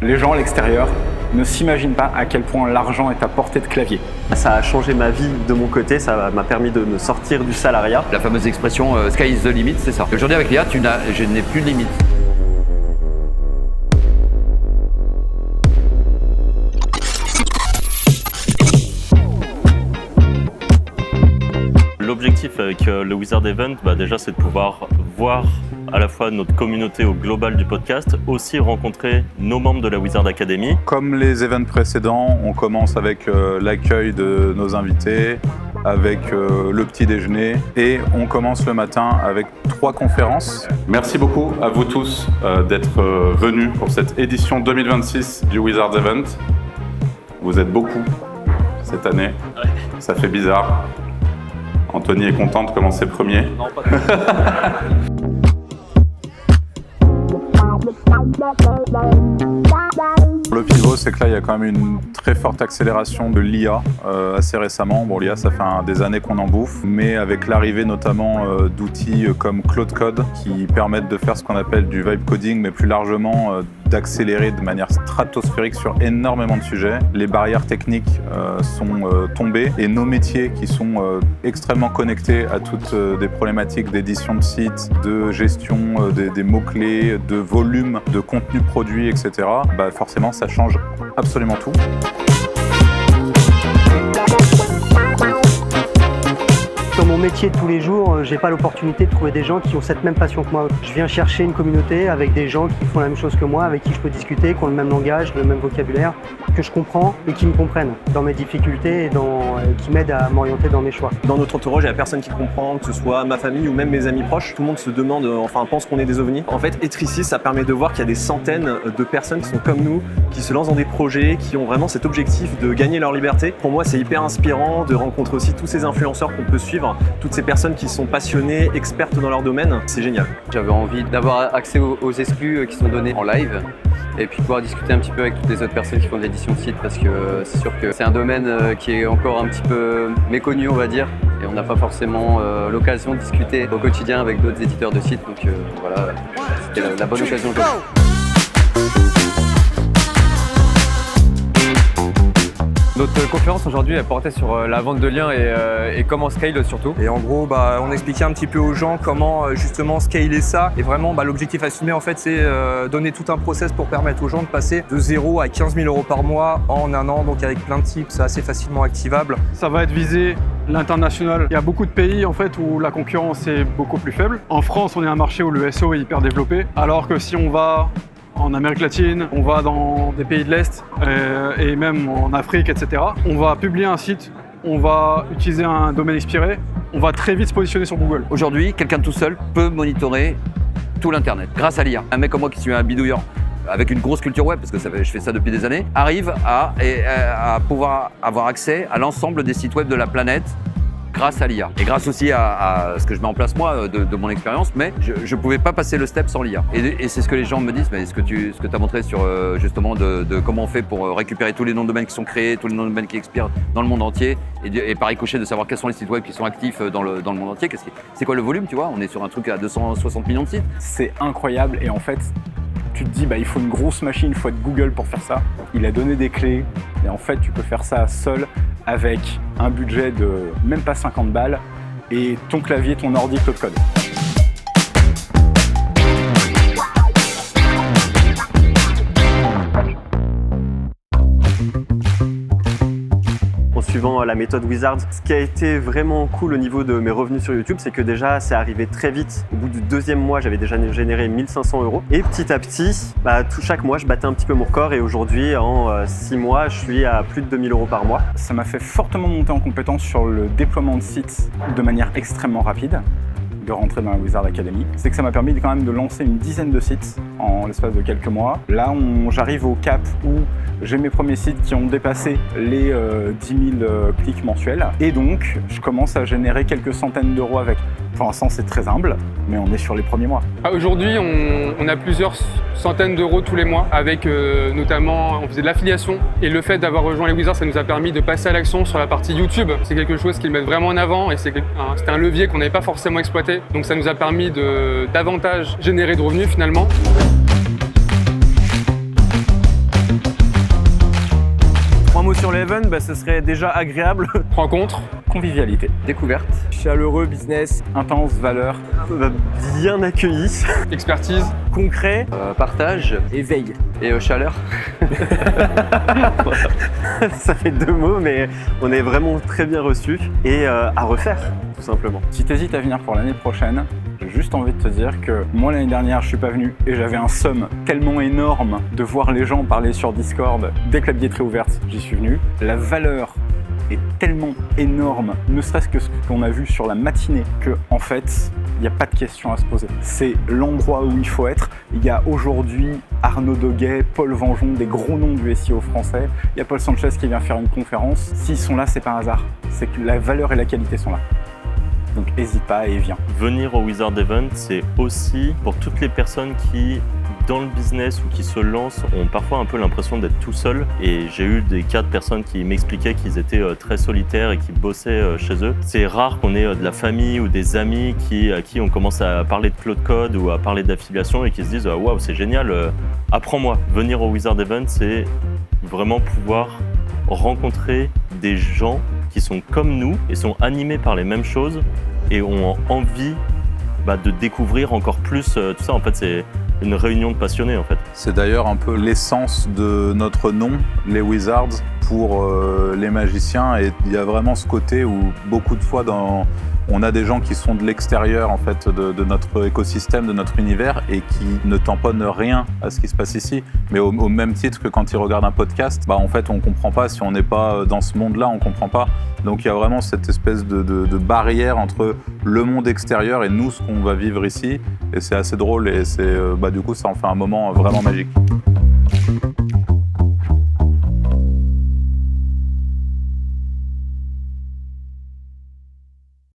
Les gens à l'extérieur ne s'imaginent pas à quel point l'argent est à portée de clavier. Ça a changé ma vie de mon côté, ça m'a permis de me sortir du salariat. La fameuse expression « sky is the limit », c'est ça. Aujourd'hui avec l'IA, je n'ai plus de limite. L'objectif avec le Wizard Event, déjà c'est de pouvoir voir à la fois notre communauté au global du podcast, aussi rencontrer nos membres de la Wizard Academy. Comme les events précédents, on commence avec l'accueil de nos invités, avec le petit déjeuner et on commence le matin avec 3 conférences. Merci beaucoup à vous tous d'être venus pour cette édition 2026 du Wizard Event. Vous êtes beaucoup cette année, ça fait bizarre. Anthony est content de commencer premier. Non, pas Le pivot, c'est que là, il y a quand même une très forte accélération de l'IA assez récemment. Bon, l'IA, ça fait des années qu'on en bouffe, mais avec l'arrivée notamment d'outils comme Claude Code qui permettent de faire ce qu'on appelle du vibe coding, mais plus largement d'accélérer de manière stratosphérique sur énormément de sujets. Les barrières techniques sont tombées et nos métiers qui sont extrêmement connectés à toutes des problématiques d'édition de sites, de gestion des mots-clés, de volume, de contenu produit, etc. Forcément, ça change absolument tout. Dans mon métier de tous les jours, j'ai pas l'opportunité de trouver des gens qui ont cette même passion que moi. Je viens chercher une communauté avec des gens qui font la même chose que moi, avec qui je peux discuter, qui ont le même langage, le même vocabulaire, que je comprends et qui me comprennent dans mes difficultés et qui m'aident à m'orienter dans mes choix. Dans notre entourage, il n'y a personne qui comprend, que ce soit ma famille ou même mes amis proches. Tout le monde se demande, pense qu'on est des ovnis. En fait, être ici, ça permet de voir qu'il y a des centaines de personnes qui sont comme nous, qui se lancent dans des projets, qui ont vraiment cet objectif de gagner leur liberté. Pour moi, c'est hyper inspirant de rencontrer aussi tous ces influenceurs qu'on peut suivre, toutes ces personnes qui sont passionnées, expertes dans leur domaine. C'est génial. J'avais envie d'avoir accès aux exclus qui sont donnés en live et puis pouvoir discuter un petit peu avec toutes les autres personnes qui font de l'édition de site parce que c'est sûr que c'est un domaine qui est encore un petit peu méconnu, on va dire, et on n'a pas forcément l'occasion de discuter au quotidien avec d'autres éditeurs de sites, donc voilà, c'était la bonne occasion aujourd'hui. Notre conférence aujourd'hui elle portait sur la vente de liens et comment scale surtout. Et en gros, on expliquait un petit peu aux gens comment justement scaler ça. Et vraiment, l'objectif assumé en fait, c'est donner tout un process pour permettre aux gens de passer de 0 à 15 000 € par mois en un an. Donc avec plein de tips assez facilement activables. Ça va être visé l'international. Il y a beaucoup de pays en fait où la concurrence est beaucoup plus faible. En France, on est un marché où le SEO est hyper développé. Alors que si on va en Amérique latine, on va dans des pays de l'Est et même en Afrique, etc. On va publier un site, on va utiliser un domaine expiré, on va très vite se positionner sur Google. Aujourd'hui, quelqu'un tout seul peut monitorer tout l'Internet grâce à l'IA. Un mec comme moi qui suis un bidouilleur avec une grosse culture web, parce que je fais ça depuis des années, arrive à pouvoir avoir accès à l'ensemble des sites web de la planète grâce à l'IA. Et grâce aussi à ce que je mets en place moi de mon expérience, mais je ne pouvais pas passer le step sans l'IA. Et c'est ce que les gens me disent, mais ce que tu as montré sur justement de comment on fait pour récupérer tous les noms de domaine qui sont créés, tous les noms de domaine qui expirent dans le monde entier, et par ricochet de savoir quels sont les sites web qui sont actifs dans le monde entier. C'est quoi le volume, tu vois? On est sur un truc à 260 millions de sites. C'est incroyable et en fait, tu te dis il faut une grosse machine, il faut être Google pour faire ça. Il a donné des clés et en fait tu peux faire ça seul avec un budget de même pas 50 balles et ton clavier, ton ordi, Claude Code. En suivant la méthode Wizard, ce qui a été vraiment cool au niveau de mes revenus sur YouTube, c'est que déjà c'est arrivé très vite. Au bout du 2e mois, j'avais déjà généré 1 500 €. Et petit à petit, chaque mois, je battais un petit peu mon record. Et aujourd'hui, en 6 mois, je suis à plus de 2 000 € par mois. Ça m'a fait fortement monter en compétence sur le déploiement de sites de manière extrêmement rapide, de rentrer dans la Wizard Academy. C'est que ça m'a permis quand même de lancer une dizaine de sites en l'espace de quelques mois. Là, j'arrive au cap où j'ai mes premiers sites qui ont dépassé les 10 000 clics mensuels. Et donc, je commence à générer quelques centaines d'euros avec. Pour l'instant, c'est très humble, mais on est sur les premiers mois. Aujourd'hui, on a plusieurs centaines d'euros tous les mois avec notamment, on faisait de l'affiliation. Et le fait d'avoir rejoint les Wizards, ça nous a permis de passer à l'action sur la partie YouTube. C'est quelque chose qu'ils mettent vraiment en avant et c'était un levier qu'on n'avait pas forcément exploité. Donc ça nous a permis de davantage générer de revenus finalement. sur l'event, ce serait déjà agréable. Rencontre, Convivialité, Découverte. Chaleureux, business, intense, valeur, Bien accueilli, expertise, concret. Partage éveil. et chaleur. Ça fait 2 mots, mais on est vraiment très bien reçus et à refaire, tout simplement. Si tu hésites à venir pour l'année prochaine, j'ai juste envie de te dire que moi l'année dernière je suis pas venu et j'avais un somme tellement énorme de voir les gens parler sur Discord. Dès que la billetterie est ouverte, j'y suis venu. La valeur est tellement énorme, ne serait-ce que ce qu'on a vu sur la matinée, que en fait, il n'y a pas de question à se poser. C'est l'endroit où il faut être. Il y a aujourd'hui Arnaud Doguet, Paul Vengeon, des gros noms du SEO français. Il y a Paul Sanchez qui vient faire une conférence. S'ils sont là, c'est pas un hasard. C'est que la valeur et la qualité sont là. Donc n'hésite pas et viens. Venir au Wizard Event, c'est aussi pour toutes les personnes qui, dans le business ou qui se lancent, ont parfois un peu l'impression d'être tout seuls. Et j'ai eu des cas de personnes qui m'expliquaient qu'ils étaient très solitaires et qui bossaient chez eux. C'est rare qu'on ait de la famille ou des amis à qui on commence à parler de Claude Code ou à parler d'affiliation et qui se disent « Waouh, c'est génial, apprends-moi ». Venir au Wizard Event, c'est vraiment pouvoir rencontrer des gens qui sont comme nous et sont animés par les mêmes choses et ont envie de découvrir encore plus tout ça. En fait, c'est une réunion de passionnés, en fait. C'est d'ailleurs un peu l'essence de notre nom, les Wizards, pour les magiciens. Et il y a vraiment ce côté où beaucoup de fois, on a des gens qui sont de l'extérieur en fait, de notre écosystème, de notre univers, et qui ne tamponnent rien à ce qui se passe ici. Mais au même titre que quand ils regardent un podcast, en fait, on comprend pas. Si on n'est pas dans ce monde-là, on comprend pas. Donc il y a vraiment cette espèce de barrière entre le monde extérieur et nous, ce qu'on va vivre ici. Et c'est assez drôle et du coup, ça en fait un moment vraiment magique.